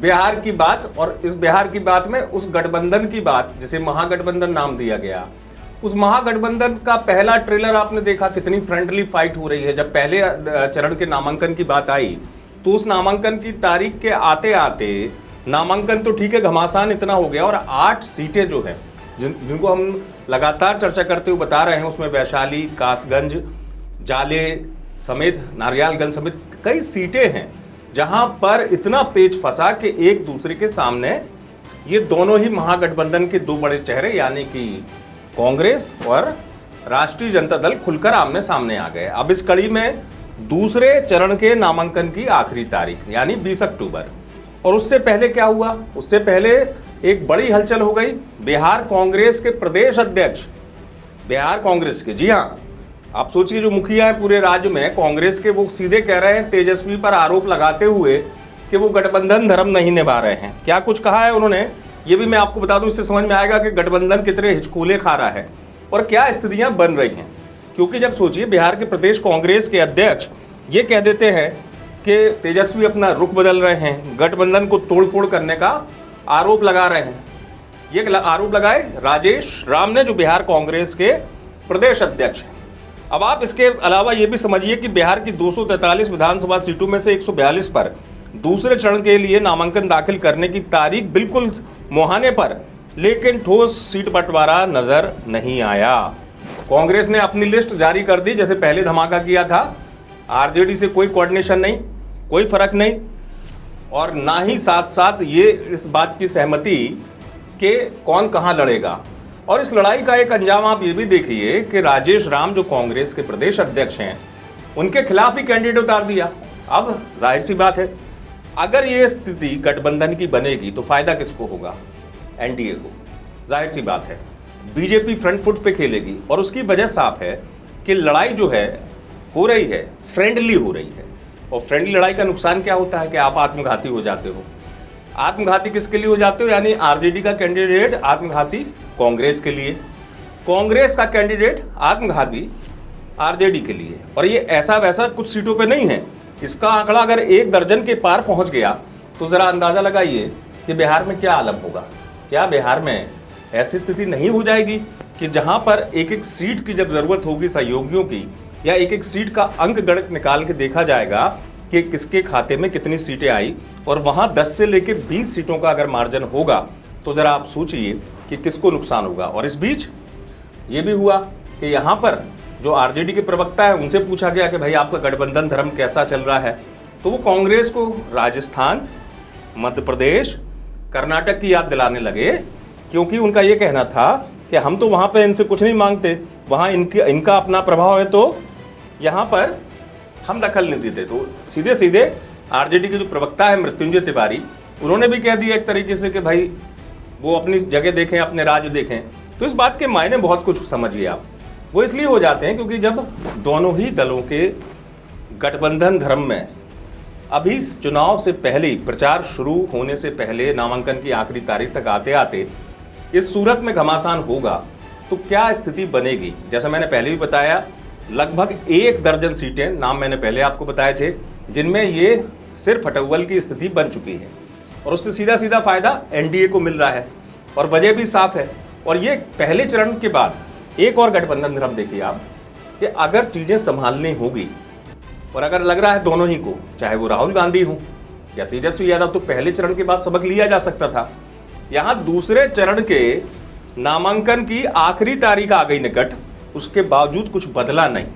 बिहार की बात, और इस बिहार की बात में उस गठबंधन की बात जिसे महागठबंधन नाम दिया गया, उस महागठबंधन का पहला ट्रेलर आपने देखा, कितनी फ्रेंडली फाइट हो रही है। जब पहले चरण के नामांकन की बात आई तो उस नामांकन की तारीख के आते आते नामांकन तो ठीक है, घमासान इतना हो गया, और 8 सीटें जो हैं जिनको हम लगातार चर्चा करते हुए बता रहे हैं, उसमें वैशाली, कासगंज, जाले समेत, नारियालगंज समेत कई सीटें हैं जहां पर इतना पेच फंसा कि एक दूसरे के सामने ये दोनों ही महागठबंधन के दो बड़े चेहरे यानी कि कांग्रेस और राष्ट्रीय जनता दल खुलकर आमने सामने आ गए। अब इस कड़ी में दूसरे चरण के नामांकन की आखिरी तारीख यानी 20 अक्टूबर, और उससे पहले क्या हुआ, उससे पहले एक बड़ी हलचल हो गई। बिहार कांग्रेस के प्रदेश अध्यक्ष, बिहार कांग्रेस के, जी हाँ, आप सोचिए जो मुखिया है पूरे राज्य में कांग्रेस के, वो सीधे कह रहे हैं तेजस्वी पर आरोप लगाते हुए कि वो गठबंधन धर्म नहीं निभा रहे हैं। क्या कुछ कहा है उन्होंने, ये भी मैं आपको बता दूं, इससे समझ में आएगा कि गठबंधन कितने हिचकोले खा रहा है और क्या स्थितियां बन रही हैं। क्योंकि जब सोचिए बिहार के प्रदेश कांग्रेस के अध्यक्ष ये कह देते हैं कि तेजस्वी अपना रुख बदल रहे हैं, गठबंधन को तोड़फोड़ करने का आरोप लगा रहे हैं। ये आरोप लगाए राजेश राम ने, जो बिहार कांग्रेस के प्रदेश अध्यक्ष हैं। अब आप इसके अलावा ये भी समझिए कि बिहार की 243 विधानसभा सीटों में से 142 पर दूसरे चरण के लिए नामांकन दाखिल करने की तारीख बिल्कुल मुहाने पर, लेकिन ठोस सीट बंटवारा नजर नहीं आया। कांग्रेस ने अपनी लिस्ट जारी कर दी जैसे पहले धमाका किया था। आरजेडी से कोई कोऑर्डिनेशन नहीं, कोई फर्क नहीं, और ना ही साथ साथ ये इस बात की सहमति कि कौन कहां लड़ेगा। और इस लड़ाई का एक अंजाम आप ये भी देखिए कि राजेश राम जो कांग्रेस के प्रदेश अध्यक्ष हैं, उनके खिलाफ ही कैंडिडेट उतार दिया। अब जाहिर सी बात है, अगर ये स्थिति गठबंधन की बनेगी तो फायदा किसको होगा, एनडीए को। जाहिर सी बात है बीजेपी फ्रंट फुट पे खेलेगी, और उसकी वजह साफ है कि लड़ाई जो है हो रही है फ्रेंडली हो रही है। और फ्रेंडली लड़ाई का नुकसान क्या होता है कि आप आत्मघाती हो जाते हो। आत्मघाती किसके लिए हो जाते हो, यानी आरजेडी का कैंडिडेट आत्मघाती कांग्रेस के लिए, कांग्रेस का कैंडिडेट आत्मघाती आरजेडी के लिए। और ये ऐसा वैसा कुछ सीटों पे नहीं है, इसका आंकड़ा अगर 1 दर्जन के पार पहुंच गया तो ज़रा अंदाज़ा लगाइए कि बिहार में क्या आलम होगा। क्या बिहार में ऐसी स्थिति नहीं हो जाएगी कि जहां पर एक एक सीट की जब ज़रूरत होगी सहयोगियों की, या एक एक सीट का अंक गणित निकाल के देखा जाएगा कि किसके खाते में कितनी सीटें आई, और वहां 10 से लेकर 20 सीटों का अगर मार्जिन होगा तो ज़रा आप सोचिए कि किसको नुकसान होगा। और इस बीच ये भी हुआ कि यहाँ पर जो आरजेडी के प्रवक्ता है उनसे पूछा गया कि भाई आपका गठबंधन धर्म कैसा चल रहा है, तो वो कांग्रेस को राजस्थान, मध्य प्रदेश, कर्नाटक की याद दिलाने लगे, क्योंकि उनका ये कहना था कि हम तो वहाँ पे इनसे कुछ नहीं मांगते, वहाँ इनका अपना प्रभाव है तो यहाँ पर हम दखल नहीं देते। तो सीधे सीधे आरजेडी के जो प्रवक्ता है मृत्युंजय तिवारी, उन्होंने भी कह दिया एक तरीके से कि भाई वो अपनी जगह देखें, अपने राज्य देखें। तो इस बात के मायने बहुत कुछ समझिए आप। वो इसलिए हो जाते हैं क्योंकि जब दोनों ही दलों के गठबंधन धर्म में अभी चुनाव से पहले ही, प्रचार शुरू होने से पहले, नामांकन की आखिरी तारीख तक आते आते इस सूरत में घमासान होगा तो क्या स्थिति बनेगी। जैसा मैंने पहले भी बताया, लगभग 1 दर्जन सीटें, नाम मैंने पहले आपको बताए थे, जिनमें ये सिर्फ हटव्वल की स्थिति बन चुकी है, और उससे सीधा सीधा फायदा एनडीए को मिल रहा है। और वजह भी साफ है। और ये पहले चरण के बाद एक और गठबंधन धर्म देखिए आप, कि अगर चीज़ें संभालनी होगी, और अगर लग रहा है दोनों ही को, चाहे वो राहुल गांधी हो या तेजस्वी यादव, तो पहले चरण के बाद सबक लिया जा सकता था। यहाँ दूसरे चरण के नामांकन की आखिरी तारीख आ गई निकट, उसके बावजूद कुछ बदला नहीं।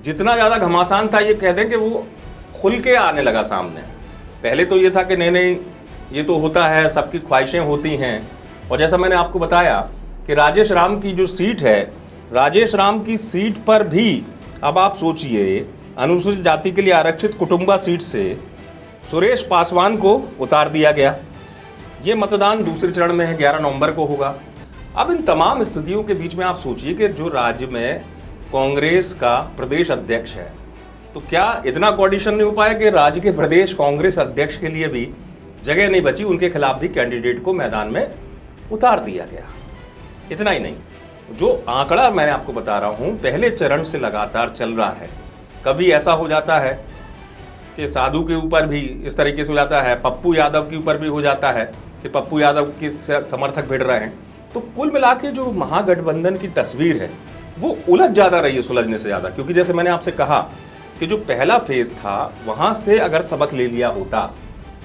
जितना ज़्यादा घमासान था, ये कह दें कि वो खुल के आने लगा सामने। पहले तो ये था कि नहीं ये तो होता है, सबकी ख्वाहिशें होती हैं। और जैसा मैंने आपको बताया कि राजेश राम की जो सीट है, राजेश राम की सीट पर भी अब आप सोचिए, अनुसूचित जाति के लिए आरक्षित कुटुंबा सीट से सुरेश पासवान को उतार दिया गया। ये मतदान दूसरे चरण में है, 11 नवंबर को होगा। अब इन तमाम स्थितियों के बीच में आप सोचिए कि जो राज्य में कांग्रेस का प्रदेश अध्यक्ष है, तो क्या इतना कोऑर्डिनेशन नहीं हो पाया कि राज्य के प्रदेश कांग्रेस अध्यक्ष के लिए भी जगह नहीं बची, उनके खिलाफ भी कैंडिडेट को मैदान में उतार दिया गया। इतना ही नहीं, जो आंकड़ा मैंने आपको बता रहा हूं पहले चरण से लगातार चल रहा है। कभी ऐसा हो जाता है कि साधु के ऊपर भी इस तरीके से हो जाता है, पप्पू यादव के ऊपर भी हो जाता है कि पप्पू यादव के समर्थक भिड़ रहे हैं। तो कुल मिला के जो महागठबंधन की तस्वीर है वो उलझ ज़्यादा रही है सुलझने से ज़्यादा, क्योंकि जैसे मैंने आपसे कहा कि जो पहला फेज था वहाँ से अगर सबक ले लिया होता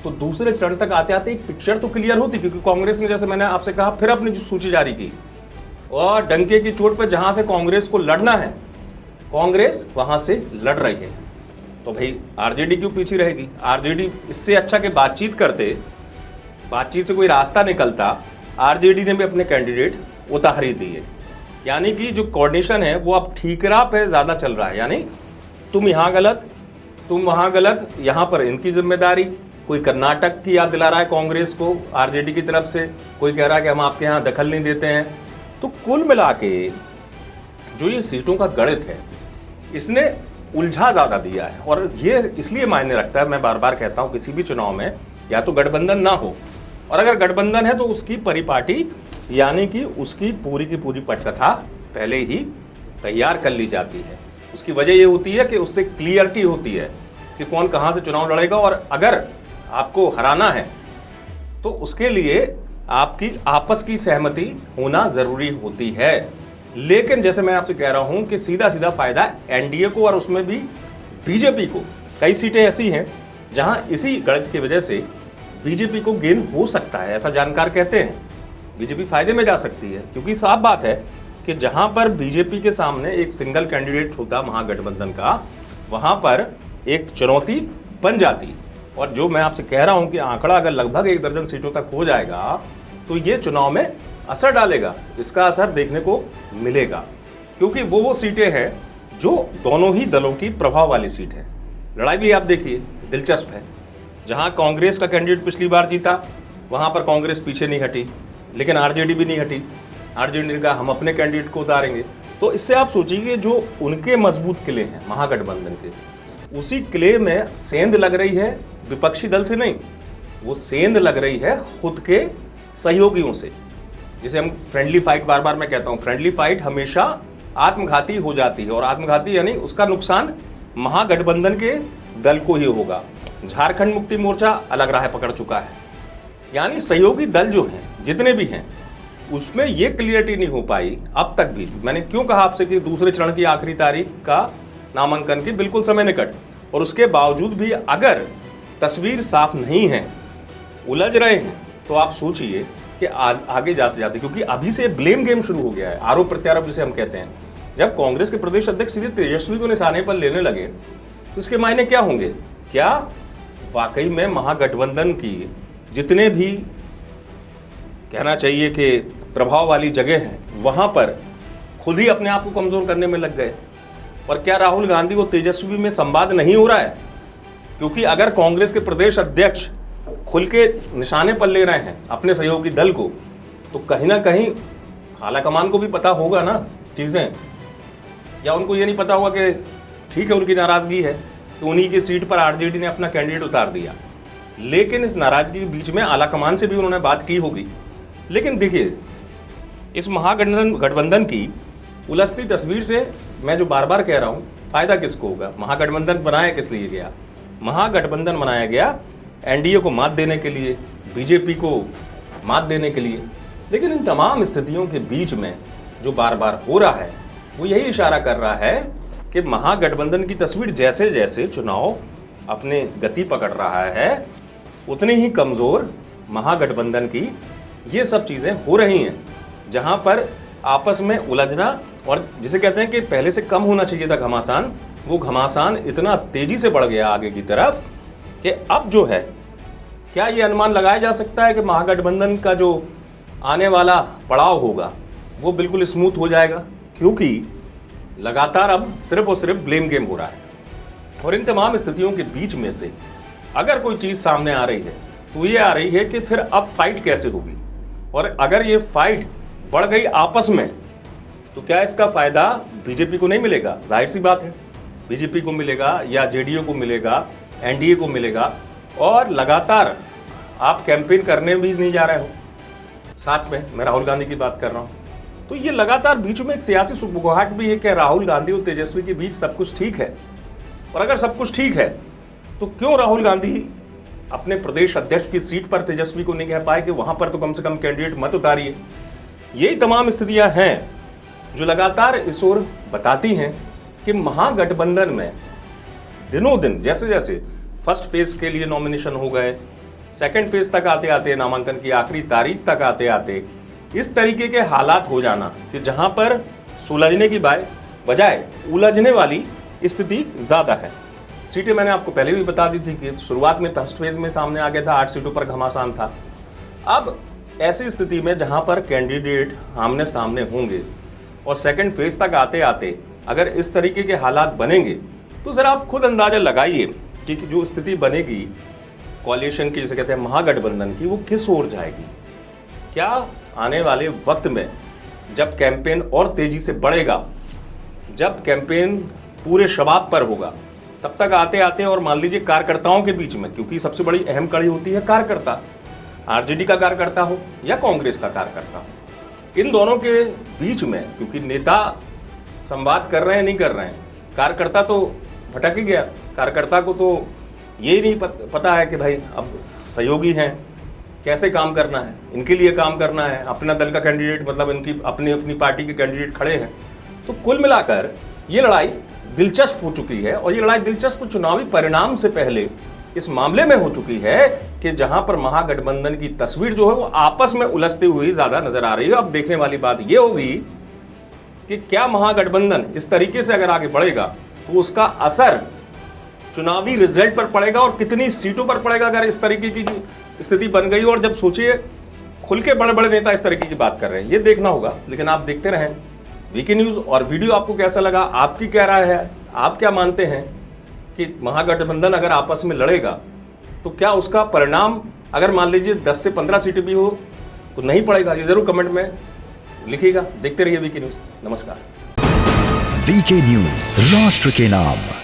तो दूसरे चरण तक आते आते एक पिक्चर तो क्लियर होती, क्योंकि कांग्रेस ने जैसे मैंने आपसे कहा फिर अपनी जो सूची जारी की और डंके की चोट पर जहाँ से कांग्रेस को लड़ना है कांग्रेस वहाँ से लड़ रही है। तो भाई आरजेडी क्यों पीछे रहेगी? आरजेडी इससे अच्छा कि बातचीत करते, बातचीत से कोई रास्ता निकलता। आरजेडी ने भी अपने कैंडिडेट उतार ही दिए, यानी कि जो कोऑर्डिनेशन है वो अब ठीकरा पे ज़्यादा चल रहा है, यानी तुम यहाँ गलत, तुम वहाँ गलत, यहाँ पर इनकी जिम्मेदारी। कोई कर्नाटक की याद दिला रहा है कांग्रेस को आरजेडी की तरफ से, कोई कह रहा है कि हम आपके यहाँ दखल नहीं देते हैं। तो कुल मिला के जो ये सीटों का गणित है इसने उलझा ज़्यादा दिया है, और ये इसलिए मायने रखता है। मैं बार बार कहता हूँ किसी भी चुनाव में या तो गठबंधन ना हो, और अगर गठबंधन है तो उसकी परिपाटी यानी कि उसकी पूरी की पूरी पटकथा पहले ही तैयार कर ली जाती है। उसकी वजह ये होती है कि उससे क्लियरिटी होती है कि कौन कहाँ से चुनाव लड़ेगा, और अगर आपको हराना है तो उसके लिए आपकी आपस की सहमति होना ज़रूरी होती है। लेकिन जैसे मैं आपसे कह रहा हूँ कि सीधा सीधा फ़ायदा एनडीए को और उसमें भी बीजेपी को। कई सीटें ऐसी हैं जहाँ इसी गणित की वजह से बीजेपी को गेन हो सकता है, ऐसा जानकार कहते हैं। बीजेपी फायदे में जा सकती है, क्योंकि साफ बात है कि जहां पर बीजेपी के सामने एक सिंगल कैंडिडेट होता महागठबंधन का, वहां पर एक चुनौती बन जाती। और जो मैं आपसे कह रहा हूं कि आंकड़ा अगर लगभग 1 दर्जन सीटों तक हो जाएगा तो ये चुनाव में असर डालेगा, इसका असर देखने को मिलेगा, क्योंकि वो सीटें हैं जो दोनों ही दलों की प्रभाव वाली सीट है। लड़ाई भी आप देखिए दिलचस्प है। जहां कांग्रेस का कैंडिडेट पिछली बार जीता वहां पर कांग्रेस पीछे नहीं हटी, लेकिन आरजेडी भी नहीं हटी। आरजेडी ने कहा हम अपने कैंडिडेट को उतारेंगे। तो इससे आप सोचिए जो उनके मजबूत किले हैं महागठबंधन के, उसी किले में सेंध लग रही है विपक्षी दल से नहीं, वो सेंध लग रही है खुद के सहयोगियों से, जिसे हम फ्रेंडली फाइट, बार बार मैं कहता हूँ फ्रेंडली फाइट हमेशा आत्मघाती हो जाती है, और आत्मघाती यानी उसका नुकसान महागठबंधन के दल को ही होगा। झारखंड मुक्ति मोर्चा अलग राह पकड़ चुका है, यानी सहयोगी दल जो हैं जितने भी हैं उसमें ये क्लियरिटी नहीं हो पाई अब तक भी। मैंने क्यों कहा आपसे कि दूसरे चरण की आखिरी तारीख का नामांकन की बिल्कुल समय निकट, और उसके बावजूद भी अगर तस्वीर साफ नहीं है, उलझ रहे हैं, तो आप सोचिए कि आगे जाते जाते, क्योंकि अभी से ब्लेम गेम शुरू हो गया है, आरोप प्रत्यारोप जिसे हम कहते हैं। जब कांग्रेस के प्रदेश अध्यक्ष सीधे तेजस्वी को निशाने पर लेने लगे तो इसके मायने क्या होंगे? क्या वाकई में महागठबंधन की जितने भी कहना चाहिए कि प्रभाव वाली जगह हैं वहां पर खुद ही अपने आप को कमजोर करने में लग गए? और क्या राहुल गांधी और तेजस्वी में संवाद नहीं हो रहा है? क्योंकि अगर कांग्रेस के प्रदेश अध्यक्ष खुल के निशाने पर ले रहे हैं अपने सहयोगी दल को, तो कहीं ना कहीं आलाकमान को भी पता होगा ना चीज़ें, या उनको ये नहीं पता होगा कि ठीक है उनकी नाराज़गी है तो उन्हीं की सीट पर आरजेडी ने अपना कैंडिडेट उतार दिया। लेकिन इस नाराज़गी के बीच में आलाकमान से भी उन्होंने बात की होगी। लेकिन देखिए इस महागठबंधन की उलझती तस्वीर से मैं जो बार बार कह रहा हूँ, फ़ायदा किसको होगा? महागठबंधन बनाया किस लिए गया? महागठबंधन बनाया गया एनडीए को मात देने के लिए, बीजेपी को मात देने के लिए। लेकिन इन तमाम स्थितियों के बीच में जो बार बार हो रहा है वो यही इशारा कर रहा है कि महागठबंधन की तस्वीर जैसे जैसे चुनाव अपने गति पकड़ रहा है उतनी ही कमज़ोर महागठबंधन की ये सब चीज़ें हो रही हैं, जहां पर आपस में उलझना, और जिसे कहते हैं कि पहले से कम होना चाहिए था घमासान, वो घमासान इतना तेज़ी से बढ़ गया आगे की तरफ कि अब जो है क्या ये अनुमान लगाया जा सकता है कि महागठबंधन का जो आने वाला पड़ाव होगा वो बिल्कुल स्मूथ हो जाएगा, क्योंकि लगातार अब सिर्फ और सिर्फ ब्लेम गेम हो रहा है। और इन तमाम स्थितियों के बीच में से अगर कोई चीज़ सामने आ रही है तो ये आ रही है कि फिर अब फाइट कैसे होगी, और अगर ये फाइट बढ़ गई आपस में तो क्या इसका फ़ायदा बीजेपी को नहीं मिलेगा? जाहिर सी बात है बीजेपी को मिलेगा या जेडीयू को मिलेगा, एनडीए को मिलेगा। और लगातार आप कैंपेन करने भी नहीं जा रहे हो, साथ में मैं राहुल गांधी की बात कर रहा हूँ, तो ये लगातार बीच में एक सियासी सुगबुगाहट भी है कि राहुल गांधी और तेजस्वी के बीच सब कुछ ठीक है। और अगर सब कुछ ठीक है तो क्यों राहुल गांधी अपने प्रदेश अध्यक्ष की सीट पर तेजस्वी को नहीं कह पाए कि वहां पर तो कम से कम कैंडिडेट मत उतारिए? यही तमाम स्थितियां हैं जो लगातार इस ओर बताती हैं कि महागठबंधन में दिनों दिन जैसे जैसे फर्स्ट फेज के लिए नॉमिनेशन हो गए, सेकंड फेज तक आते आते, नामांकन की आखिरी तारीख तक आते आते इस तरीके के हालात हो जाना कि जहां पर सुलझने की बजाय उलझने वाली स्थिति ज्यादा है। सीटें मैंने आपको पहले भी बता दी थी कि शुरुआत में फर्स्ट फेज में सामने आ गया था, 8 सीटों पर घमासान था। अब ऐसी स्थिति में जहां पर कैंडिडेट आमने सामने होंगे और सेकंड फेज तक आते आते अगर इस तरीके के हालात बनेंगे तो जरा आप खुद अंदाजा लगाइए कि जो स्थिति बनेगी कोalition की, जिसे कहते हैं महागठबंधन की, वो किस ओर जाएगी। क्या आने वाले वक्त में जब कैंपेन और तेजी से बढ़ेगा, जब कैंपेन पूरे शबाब पर होगा, तब तक आते आते और मान लीजिए कार्यकर्ताओं के बीच में, क्योंकि सबसे बड़ी अहम कड़ी होती है कार्यकर्ता, आरजेडी का कार्यकर्ता हो या कांग्रेस का कार्यकर्ता हो, इन दोनों के बीच में, क्योंकि नेता संवाद कर रहे हैं नहीं कर रहे हैं, कार्यकर्ता तो भटक ही गया। कार्यकर्ता को तो यही नहीं पता है कि भाई अब सहयोगी हैं, कैसे काम करना है, इनके लिए काम करना है, अपना दल का कैंडिडेट मतलब इनकी अपनी पार्टी के कैंडिडेट खड़े हैं। तो कुल मिलाकर ये लड़ाई दिलचस्प हो चुकी है और ये लड़ाई दिलचस्प चुनावी परिणाम से पहले इस मामले में हो चुकी है कि जहां पर महागठबंधन की तस्वीर जो है वो आपस में उलझती हुई ज्यादा नजर आ रही है। अब देखने वाली बात ये होगी कि क्या महागठबंधन इस तरीके से अगर आगे बढ़ेगा तो उसका असर चुनावी रिजल्ट पर पड़ेगा और कितनी सीटों पर पड़ेगा अगर इस तरीके की स्थिति बन गई। और जब सोचिए खुल के बड़े बड़े नेता इस तरीके की बात कर रहे हैं, ये देखना होगा। लेकिन आप देखते रहें वीके न्यूज़। और वीडियो आपको कैसा लगा, आपकी क्या राय है, आप क्या मानते हैं कि महागठबंधन अगर आपस में लड़ेगा तो क्या उसका परिणाम अगर मान लीजिए 10 से 15 सीटें भी हो तो नहीं पड़ेगा? ये जरूर कमेंट में लिखिएगा। देखते रहिए वीके न्यूज़। नमस्कार। वीके न्यूज़, राष्ट्र के नाम।